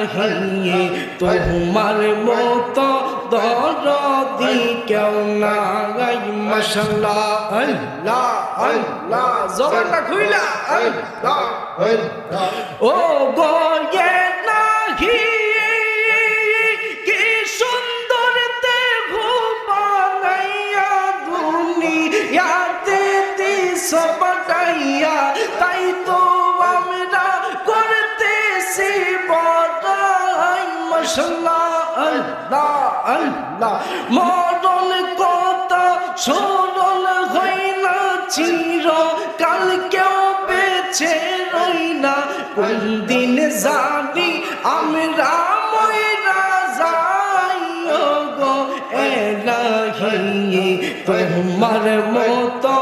এলাহি তোমার মতো দরদি কেউ নাই মাশাআল্লাহ আল্লাহ আল্লাহ জবানটা খুইলা আল্লাহ আল্লাহ ও গো এলাহি কি সুন্দর দেহ বানাইয়া দুনিয়াতে দিছ বানাইয়া তাই তো আমরা করতেছি বড়াই মাশাআল্লাহ আল্লাহ আল্লাহ মরণ কথা সরল হয় না চির কাল কেউ বেঁচে রই না কোন দিন জানি আমরা মইরা যাই গো এলাহি তোমার মতো